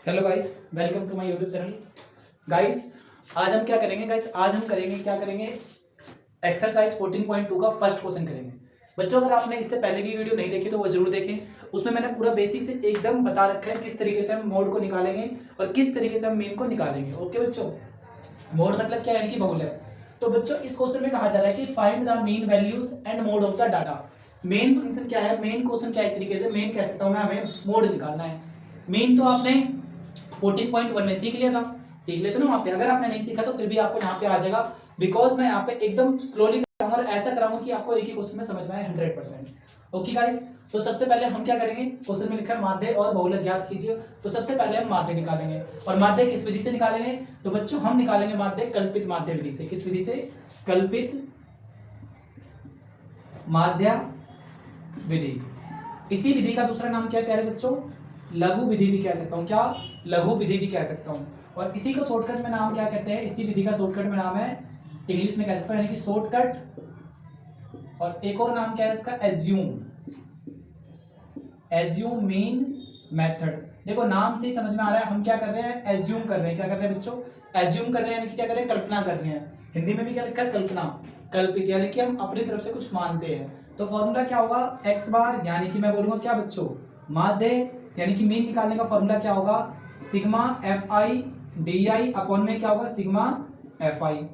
Hello guys, welcome to my YouTube channel. Guys, आज हम क्या करेंगे? आज हम करेंगे एक्सरसाइज 14.2 का फर्स्ट क्वेश्चन करेंगे। बच्चों, अगर आपने इससे पहले की वीडियो नहीं देखी तो वो जरूर देखें। उसमें मैंने पूरा बेसिक से एकदम बता रखा है किस तरीके से हम मोड को निकालेंगे और किस तरीके से हम मीन को निकालेंगे। ओके बच्चों, मोड मतलब क्या है? यानी कि बहुलक। तो बच्चों, इस क्वेश्चन में कहा जा रहा है कि find the mean values and mode of the data. Main function क्या है? मेन क्वेश्चन क्या है? एक तरीके से मेन कह सकता हूं मैं, हमें मोड निकालना है। मेन तो आपने 14.1 में सीख लिया था, सीख लेते ना वहां पे। अगर आपने नहीं सीखा तो फिर भी आपको यहाँ पे आ जाएगा, बिकॉज मैं यहाँ पे एकदम स्लोली कराऊंगा और ऐसा कराऊंगा कि आपको एक ही क्वेश्चन में समझ में आए 100%। ओके गाइस, तो सबसे पहले हम क्या करेंगे? क्वेश्चन में लिखा है माध्य और बहुलक ज्ञात कीजिए। तो सबसे पहले हम माध्य निकालेंगे। और माध्य किस विधि से निकालेंगे? तो बच्चों, हम निकालेंगे माध्य कल्पित माध्य विधि से। किस विधि से? कल्पित माध्य विधि। इसी विधि का दूसरा नाम क्या है प्यारे बच्चों? लघु विधि भी कह सकता हूं। क्या? लघु विधि भी कह सकता हूं। और इसी को शॉर्टकट में नाम क्या कहते हैं? इसी विधि का शॉर्टकट में नाम है, इंग्लिश में कह सकता हूं, यानी कि शॉर्टकट। और एक और नाम क्या है इसका? Assume mean method. देखो, नाम से ही समझ में आ रहा है हम क्या कर रहे हैं? एज्यूम कर रहे हैं। क्या कर रहे हैं बच्चों? एज्यूम कर रहे हैं, यानी कि क्या कर रहे हैं? कल्पना कर रहे हैं। हिंदी में भी क्या लिखा है? कल्पना। कल्पित, यानी कि हम अपनी तरफ से कुछ मानते हैं। तो फॉर्मूला क्या होगा? एक्स बार, यानी कि मैं बोलूंगा क्या बच्चों? माध्य, यानी कि मीन निकालने का फॉर्मूला क्या होगा? Sigma F I D I upon में क्या होगा? Sigma F I.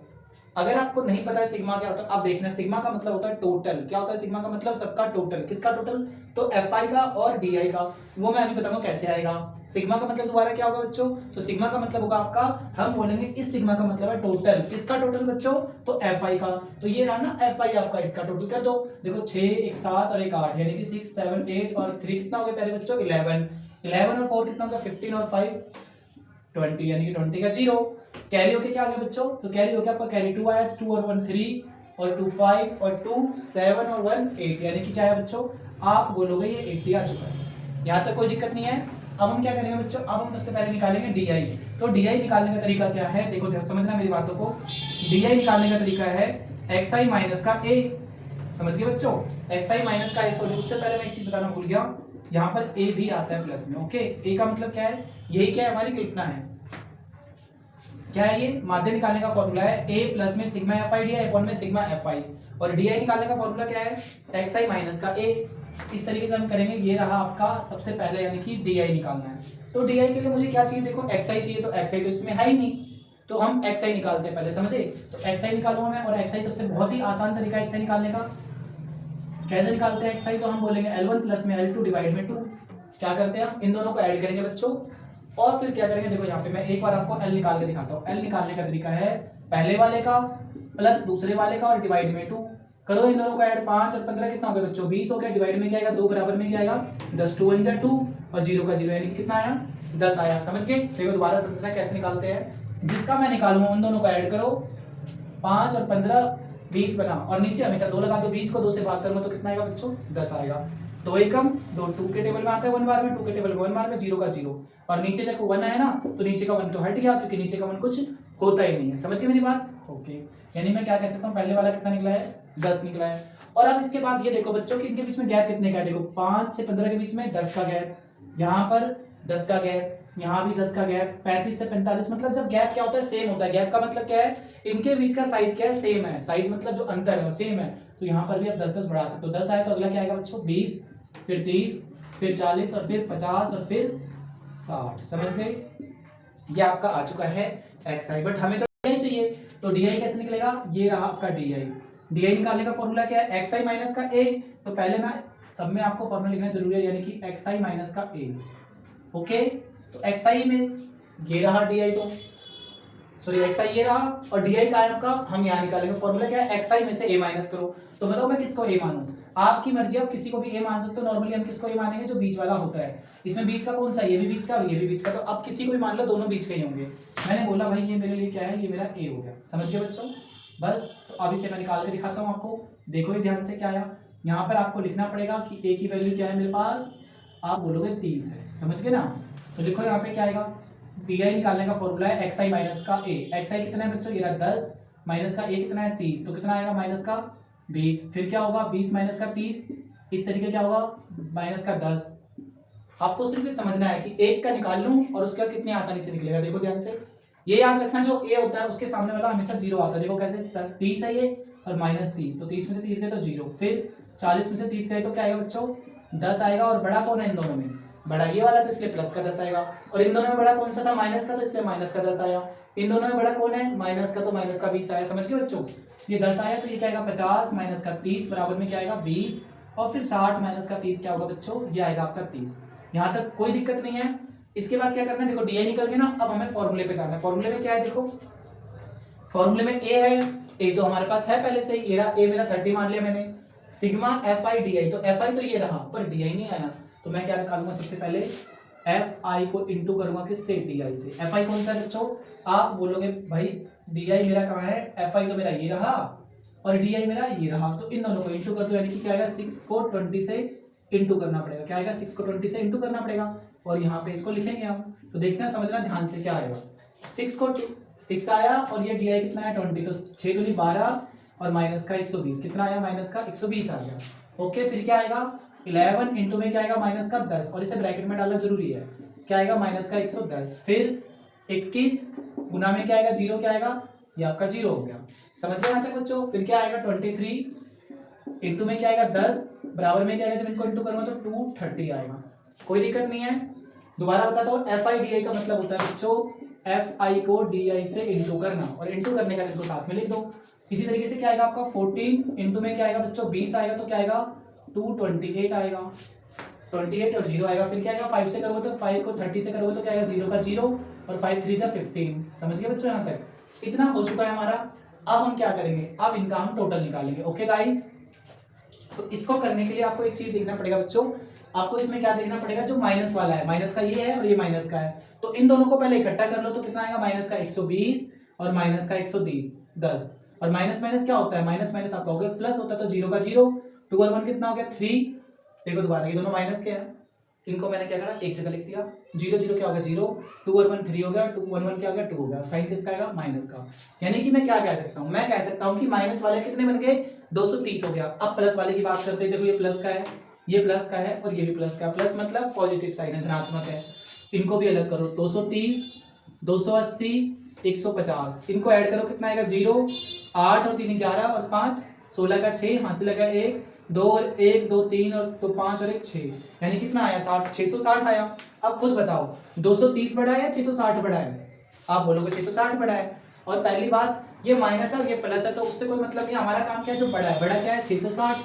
अगर आपको नहीं पता है सिग्मा क्या होता है, अब देखना, सिग्मा का मतलब होता है टोटल। क्या होता है सिग्मा का मतलब? सबका टोटल। किसका टोटल? तो एफ आई का और डी आई का। वो मैं अभी बताऊंगा कैसे आएगा। सिग्मा का मतलब दोबारा क्या होगा बच्चों? तो सिग्मा का मतलब होगा आपका, हम बोलेंगे इस सिग्मा का मतलब है टोटल। किसका टोटल बच्चों? तो एफ आई का। तो ये रहा ना एफ आई आपका, इसका टोटल कर दो। देखो 6, एक 7 और एक 8, यानी कि 6, 7, 8 और 3 कितना हो गया प्यारे बच्चों? 11। 11 और 4 कितना होगा? 15 और 5 20, यानी कि 20 का 0। कैरी होके क्या आ गया बच्चों? तो कैरी होके आपका कैरी 2 आया। 2 और 1 3 और 2 5 और 2 7 और 1 8, यानी कि क्या है बच्चों? आप बोलोगे ये 80 आ चुका है। यहां तक कोई दिक्कत नहीं है। अब हम क्या करेंगे बच्चों? अब हम सबसे पहले निकालेंगे डीआई। तो डीआई निकालने का तरीका क्या है? देखो ध्यान समझना मेरी बातों को। डीआई निकालने का तरीका है एक्सआई माइनस का ए। समझ गए बच्चों? एक्सआई माइनस का ए। सॉरी, उससे पहले मैं एक चीज बताना भूल गया, यहाँ पर ए भी आता है प्लस में। ओके, ए का मतलब क्या है? यही क्या है? हमारी कल्पना है। क्या है ये? माध्य निकालने का फॉर्मूला है ए प्लस में sigma F I D I upon में सिग्मा एफ आई। और डी आई निकालने का फॉर्मूला क्या है? एक्स आई माइनस का ए। इस तरीके से हम करेंगे। ये रहा आपका सबसे पहले, यानी कि डी आई निकालना है। तो डी आई के लिए मुझे क्या चाहिए? देखो एक्स आई चाहिए। तो एक्स आई तो इसमें है ही नहीं, तो हम एक्स आई निकालते हैं पहले। समझे? तो एक्स आई निकालूंगा मैं। और एक्स आई सबसे बहुत ही आसान तरीका है एक्स आई निकालने का। कैसे निकालते हैं एक्स आई? तो हम बोलेंगे L1 प्लस में L2 डिवाइड में 2। क्या करते हैं हम? इन दोनों को ऐड करेंगे बच्चों। और फिर क्या करेंगे? देखो यहाँ पे मैं एक बार आपको L निकाल के दिखाता हूँ। L निकालने का तरीका है पहले वाले का प्लस दूसरे वाले का और डिवाइड में 2। करो इन दोनों को ऐड। 5 और 15 कितना हो गया बच्चों? 20 हो गया। डिवाइड में क्या आएगा? 2 बराबर में क्या आएगा? 10। 2 1 2 और 0 का 0, यानी कि कितना आया? 10 आया। समझ गए? देखो दोबारा समझना कैसे निकालते हैं। जिसका मैं निकालूंगा उन दोनों को ऐड करो। 5 और 15 20 बना, और नीचे हमेशा 2 लगा दो। 20 को 2 से भाग करूंगा तो कितना आएगा बच्चों? 10 आएगा। 2 एकम 2, 2 के टेबल में आता है 1 बार में, 2 के टेबल में 1 बार में, 0 का 0। और नीचे जब 1 है ना, तो नीचे का 1 तो हट गया, क्योंकि नीचे का 1 कुछ होता ही नहीं है। समझ गए मेरी बात? ओके, यानी मैं क्या कह सकता हूँ? पहले वाला कितना निकला है? 10 निकला है। और अब इसके बाद ये देखो बच्चों कि इनके बीच में गैप कितने का है। देखो 5 से 15 के बीच में 10 का गैप, यहाँ पर 10 का गैप, यहाँ भी 10 का गैप, 35 से 45। मतलब जब गैप क्या होता है? सेम होता है। गैप का मतलब क्या है? इनके बीच का साइज क्या है? सेम है। साइज मतलब जो अंतर है वो सेम है। तो यहाँ पर भी आप 10 10 बढ़ा सकते हो। 10 आए तो अगला क्या आएगा बच्चों? 20, फिर 30, फिर 40 और फिर 50 और फिर 60। समझ गए? ये आपका आ चुका है एक्स आई। बट हमें तो डी चाहिए, तो डी आई कैसे निकलेगा? ये रहा आपका डी आई। डी आई निकालने का फॉर्मूला क्या है? एक्स आई माइनस का ए। तो पहले मैं सब में आपको फॉर्मूला लिखना जरूरी है, यानी कि एक्स आई माइनस का ए। ओके, तो एक्स आई में ये रहा डी आई, तो सॉरी एक्स आई ये रहा, और डी आई का है आपका, हम यहाँ निकालेंगे। फॉर्मूला क्या है? एक्स आई में से ए माइनस करो। तो बताओ मैं किसको ए मानूं? आपकी मर्जी, आप किसी को भी ए मान सकते हो। नॉर्मली हम किसको ए मानेंगे? जो बीच वाला होता है। इसमें बीच का कौन सा? ये भी बीच का और ये भी बीच का। तो अब किसी को भी मान लो, दोनों बीच के ही होंगे। मैंने बोला भाई ये मेरे लिए क्या है? ये मेरा ए हो गया। समझ गए बच्चों? बस, तो अब इसे मैं निकाल के दिखाता हूँ आपको। देखो ये ध्यान से क्या आया। यहाँ पर आपको लिखना पड़ेगा कि ए की वैल्यू क्या है मेरे पास। आप बोलोगे 30 है। समझ गए ना? तो लिखो यहाँ पे क्या आएगा। डी आई निकालने का फॉर्मूला है एक्स आई माइनस का ए। एक्स आई कितना है बच्चों? ये रहा 10, माइनस का ए कितना है? 30। तो कितना आएगा? माइनस का 20। फिर क्या होगा? 20 माइनस का 30, इस तरीके क्या होगा? माइनस का 10, आपको सिर्फ ये समझना है कि एक का निकाल लूं और उसका कितनी आसानी से निकलेगा। देखो ध्यान से, ये याद रखना जो ए होता है उसके सामने वाला हमेशा जीरो आता है। देखो कैसे, 30 है ये और -30, तो 30 में से 30 गए तो जीरो, फिर 40 में से 30 गए तो क्या आएगा बच्चों, 10 आएगा। और बड़ा कौन है इन दोनों में, बड़ा ये वाला, तो इसलिए प्लस का 10 आएगा। और इन दोनों में बड़ा कौन सा था, माइनस का, तो इसलिए माइनस का 10 आया। इन दोनों में बड़ा कौन है, माइनस का, तो माइनस का 20 आया। समझ गए बच्चों, ये 10 आया तो ये क्या आएगा 50 माइनस का 30 बराबर में क्या आएगा 20, और फिर 60 माइनस का 30 क्या होगा बच्चों, ये आएगा आपका 30। यहाँ तक कोई दिक्कत नहीं है। इसके बाद क्या करना है, देखो डी निकल गया ना, अब हमें फॉर्मूले पे जाना है। फॉर्मूले में क्या है, देखो फॉर्मूले में ए है, ए तो हमारे पास है पहले से ही, ये रहा ए मेरा 30 मान लिया मैंने, sigma F I D I, तो एफ आई तो ये रहा पर डी आई नहीं आया, तो मैं क्या निकालूंगा सबसे पहले एफ आई को इंटू करूंगा किससे, डी आई से। एफ आई कौन सा है बच्चों, आप बोलोगे भाई डी आई मेरा कहाँ है, एफ आई तो मेरा ये रहा और डी आई मेरा ये रहा, तो इन दोनों को इंटू कर दो, यानी कि क्या आएगा 6 को 20 से इंटू करना पड़ेगा। क्या आएगा 6 को 20 से इंटू करना पड़ेगा, और यहाँ पे इसको लिखेंगे हम। तो देखना समझना ध्यान से, क्या आएगा 6 को 6 आया और ये डी आई कितना है 20, तो 6 दूनी 12 और माइनस का 120, कितना आया माइनस का 120 आ गया। ओके, फिर क्या आएगा 11 इंटू में क्या आएगा माइनस का 10, और इसे ब्रैकेट में डालना जरूरी है, क्या आएगा माइनस का 110, फिर 21 गुना में क्या आएगा 0, क्या आएगा ये आपका 0 हो गया। समझ गए यहाँ तक बच्चों। फिर क्या आएगा 23 इंटू में क्या आएगा 10 बराबर में क्या आएगा, जब इनको इंटू करूंगा तो 230 आएगा। कोई दिक्कत नहीं है। दोबारा बताता हूँ, एफ आई डी आई का मतलब होता है बच्चों एफ आई को डी आई से इंटू करना, और इंटू करने का इनको साथ में लिख दो। इसी तरीके से क्या आएगा आपका 14 इंटू में क्या आएगा बच्चों 20 आएगा, तो क्या आएगा 228 आएगा, 28 और 0 आएगा। फिर क्या आएगा 5 से करोगे तो 5 को 30 से करोगे तो क्या आएगा 0 का 0 और 5 3 जा 15। समझ गए बच्चों, यहाँ तक इतना हो चुका है हमारा। अब हम क्या करेंगे, अब इनका हम टोटल निकालेंगे। ओके गाइस, तो इसको करने के लिए आपको एक चीज देखना पड़ेगा बच्चों, आपको इसमें क्या देखना पड़ेगा, जो माइनस वाला है, माइनस का ये है और ये माइनस का है, तो इन दोनों को पहले इकट्ठा कर लो, तो कितना आएगा माइनस का 120 और माइनस का 110, और माइनस माइनस क्या होता है, माइनस माइनस आपका हो गया प्लस होता है, तो 0 का 0, 2 और 1 कितना हो गया 3। देखो दोबारा, ये दोनों माइनस के हैं, इनको मैंने क्या करा एक जगह लिख दिया, 0 0 क्या हो गया 0, 2 और 1 3 हो गया, 2 1 1 क्या हो गया 2 हो गया, साइन किसका आएगा माइनस का। यानी कि मैं क्या कह सकता हूं, मैं कह सकता हूं कि माइनस वाले कितने बन गए 230 हो गया। अब प्लस वाले की बात करते हैं, देखो ये प्लस का है, ये प्लस का है और ये भी प्लस का है, प्लस मतलब पॉजिटिव साइन है, धनात्मक है। इनको भी अलग करो, 230 280 150, इनको ऐड करो कितना आएगा 0 8 और 3 11 और 5 16 का 6, हासिल लगा 1 2 और 1 2 3 और 2 5 और 1 6, यानी कितना आया 60 660 आया। अब खुद बताओ 230 बड़ा है या 660 बड़ा है, आप बोलोगे 660 बड़ा है। और पहली बात ये माइनस है और ये प्लस है, तो उससे कोई मतलब नहीं, हमारा काम क्या है जो बड़ा है, बड़ा क्या है 660,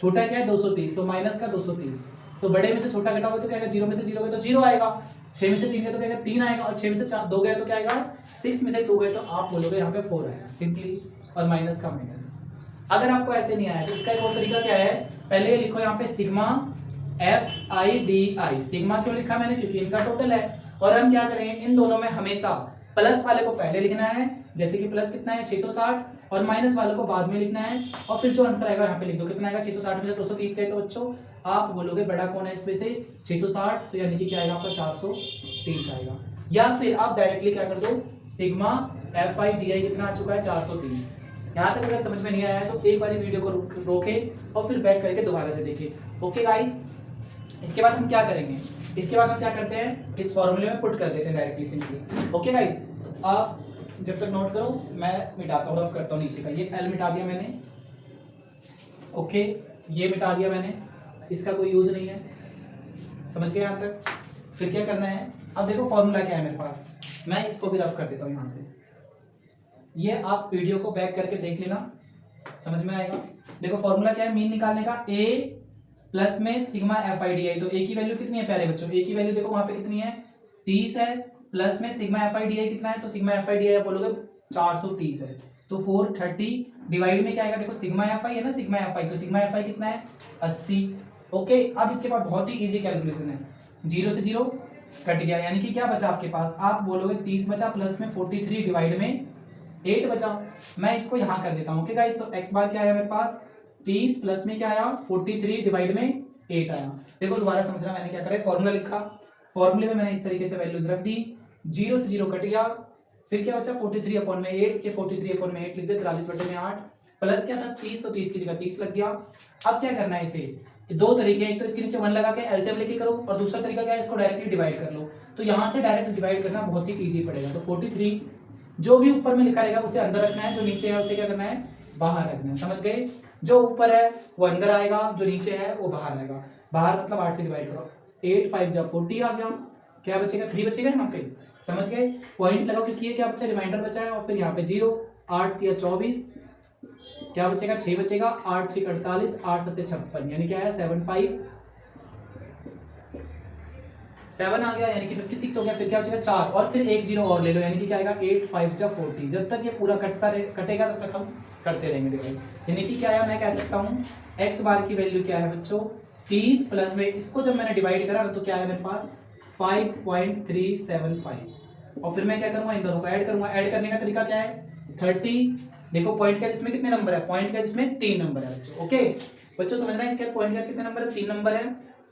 छोटा क्या है 230, तो माइनस का 230, तो बड़े में से छोटा घटाओगे तो क्या आएगा, 0 में से 0 गए तो 0 आएगा, 6 में से 3 गए तो क्या आएगा 3 आएगा, और 6 में से 2 गए तो क्या आएगा 6 में से 2 गए तो आप बोलोगे यहाँ पे 4 आएगा सिंपली, और माइनस का माइनस। अगर आपको ऐसे नहीं आया तो इसका एक और तरीका क्या है, पहले ये लिखो यहाँ पे sigma F I D I. Sigma क्यों लिखा मैंने, क्योंकि इनका टोटल है, और हम क्या करेंगे इन दोनों में हमेशा प्लस वाले को पहले लिखना है, जैसे कि प्लस कितना है 660, और माइनस वाले को बाद में लिखना है, और फिर जो आंसर आएगा यहाँ पे लिख दो, कितना आएगा 660 में से 230 गए तो बच्चों आप बोलोगे बड़ा कौन है इसमें से 660, तो यानी कि क्या आएगा आपका 430 आएगा। या फिर आप डायरेक्टली क्या कर दो, sigma F I D I कितना आ चुका है 430। यहाँ तक अगर समझ में नहीं आया है तो एक बार वीडियो को रोके और फिर बैक करके दोबारा से देखिए। ओके गाइस, इसके बाद हम क्या करेंगे, इसके बाद हम क्या करते हैं इस फॉर्मूले में पुट कर देते हैं डायरेक्टली सिंपली। ओके गाइस, आप जब तक नोट करो मैं मिटाता हूँ, रफ करता हूँ नीचे का, ये एल मिटा दिया मैंने, ओके ये मिटा दिया मैंने, इसका कोई यूज नहीं है, समझ गए यहाँ तक। फिर क्या करना है, अब देखो फॉर्मूला क्या है मेरे पास, मैं इसको भी रफ कर देता हूँ यहाँ से, ये आप वीडियो को बैक करके देख लेना समझ में आएगा। देखो फॉर्मूला क्या है मीन निकालने का, ए प्लस में sigma F I D I, तो ए की वैल्यू कितनी है प्यारे बच्चों, ए की वैल्यू देखो वहां पे कितनी है 30 है, प्लस में sigma F I D I कितना है, तो sigma F I D I बोलोगे 430 है, तो 430 डिवाइड में क्या आएगा, देखो सिग्मा एफ आई है ना, सिग्मा एफ आई, तो सिग्मा एफ आई कितना है 80। ओके, अब इसके बाद बहुत ही इजी कैलकुलेशन है, 0 से 0 कट गया, यानी कि क्या बचा आपके पास, आप बोलोगे 30 बचा, प्लस में 43 डिवाइड में 8 बचा। मैं इसको यहाँ कर देता हूँ। ओके गाइस, तो x बार क्या आया मेरे पास 30, प्लस में क्या आया 43 डिवाइड में 8 आया। देखो दोबारा समझना, मैंने क्या करा, फॉर्मूला लिखा, फॉर्मूले में मैंने इस तरीके से वैल्यूज रख दी, 0 से 0 कट गया, फिर क्या बचा 43 अपॉन में 8, ये 43 अपॉन में 8 लिख दे, 43 बटे में 8, प्लस क्या था 30, तो 30 की जगह 30 लग दिया। अब क्या करना है इसे, दो तरीके, एक तो इसके नीचे 1 लगा के एलसीएम लेके करो, और दूसरा तरीका क्या है, इसको डायरेक्टली डिवाइड कर लो। तो यहाँ से डायरेक्ट डिवाइड करना बहुत ही इजी पड़ेगा। तो 43 जो भी ऊपर में लिखा रहेगा उसे अंदर रखना है, जो नीचे है उसे क्या करना है, बाहर रखना है। समझ गए? जो ऊपर है वो अंदर आएगा, जो नीचे है वो बाहर आएगा। बाहर मतलब 8 से डिवाइड करो, 8 5 जा 40 आ गया, क्या बचेगा 3 बचेगा यहाँ पे। समझ गए? पॉइंट लगाओ कि ये क्या बचा, रिमाइंडर बचा है, और फिर यहाँ पे 0, 8 3 24, क्या बचेगा 6 बचेगा, 8 6 48, 8 7 56, यानी क्या है 7 5 7 आ गया, यानी कि 56 हो गया। फिर क्या बचेगा 4, और फिर एक 0 और ले लो, यानी कि क्या आएगा 8 5 जा 40। जब तक ये पूरा कटेगा तब तक हम करते रहेंगे डिवाइड। यानी कि क्या है, मैं कह सकता हूँ x बार की वैल्यू क्या है बच्चों 30, प्लस में इसको जब मैंने डिवाइड करा तो क्या है मेरे पास 5.375, और फिर मैं क्या करूंगा, इन दोनों को ऐड करूंगा। ऐड करने का तरीका क्या है 30, देखो पॉइंट का जिसमें कितने नंबर है, पॉइंट का जिसमें 3 नंबर है बच्चों। ओके बच्चों समझ रहे हैं इसके पॉइंट का कितने नंबर है, 3 नंबर है।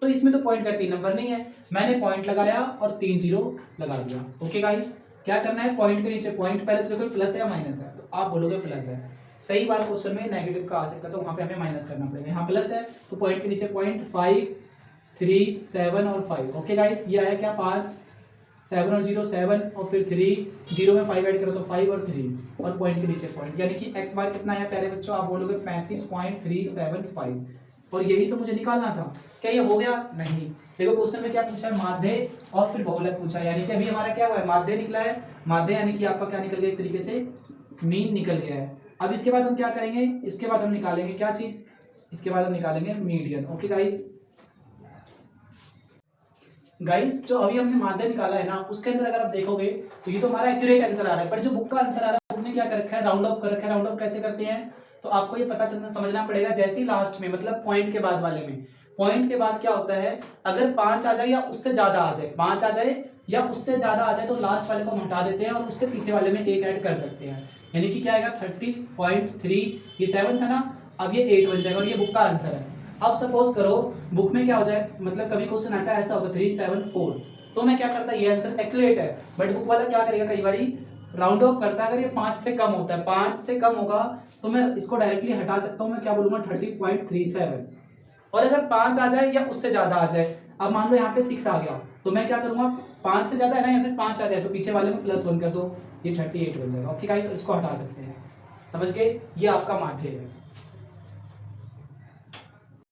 तो इसमें तो पॉइंट का 3 नंबर नहीं है, मैंने पॉइंट लगाया और 3 0 लगा दिया। ओके गाइस, क्या करना है, पॉइंट के नीचे पॉइंट, पहले तो देखो प्लस है या माइनस है, तो आप बोलोगे प्लस है। कई बार क्वेश्चन में नेगेटिव का आ सकता है, तो वहां पे हमें माइनस करना पड़ेगा। यहाँ प्लस है तो पॉइंट के नीचे पॉइंट 5 3 7 और 5। ओके गाइस, ये आया क्या 5 7 और 0 7, और फिर 3 0 में 5 ऐड करो तो 5 और 3, और पॉइंट के नीचे पॉइंट, यानी कि x बार कितना है प्यारे बच्चों, आप बोलोगे 35.375, और यही तो मुझे निकालना था। क्या ये हो गया? नहीं। देखो क्वेश्चन में क्या पूछा है, माध्य और फिर बहुलक पूछा है, यानी कि अभी हमारा क्या हुआ है, माध्य निकला है। माध्य यानी कि आपका क्या निकल गया, एक तरीके से मीन निकल गया है। अब इसके बाद हम क्या करेंगे, इसके बाद हम निकालेंगे क्या चीज, इसके बाद हम निकालेंगे मीडियन। ओके गाइस जो अभी हमने माध्य निकाला है ना, उसके अंदर अगर आप देखोगे तो ये तो हमारा एक्यूरेट आंसर आ रहा है, पर जो बुक का आंसर आ रहा है बुक ने क्या कर रखा है, राउंड ऑफ कर रखा है। राउंड ऑफ कैसे करते हैं, तो आपको ये पता चलना समझना पड़ेगा। जैसे ही लास्ट में मतलब पॉइंट के बाद वाले में, पॉइंट के बाद क्या होता है, अगर 5 आ जाए या उससे ज्यादा आ जाए, 5 आ जाए या उससे ज्यादा आ जाए तो लास्ट वाले को हम हटा देते हैं और उससे पीछे वाले में एक ऐड कर सकते हैं। यानी कि क्या आएगा 30.3, ये 7 था ना, अब ये 8 बन जाएगा, और ये बुक का आंसर है। अब सपोज करो बुक में क्या हो जाए, मतलब कभी क्वेश्चन आता है ऐसा होता है 3 7 4, तो मैं क्या करता, ये आंसर एक्यूरेट है, बट बुक वाला क्या करेगा, कई बार राउंड ऑफ करता है। अगर ये 5 से कम होता है, 5 से कम होगा तो मैं इसको डायरेक्टली हटा सकता हूँ, मैं क्या बोलूंगा 30.37, और अगर 5 आ जाए या उससे ज्यादा आ जाए, अब मान लो यहाँ पे 6 आ गया, तो मैं क्या करूंगा, 5 से ज्यादा है ना, या फिर 5 आ जाए तो पीछे वाले में +1 कर दो, ये 38 बन जाएगा। ओके गाइस, इसको हटा सकते हैं। समझ गए, ये आपका माध्य है।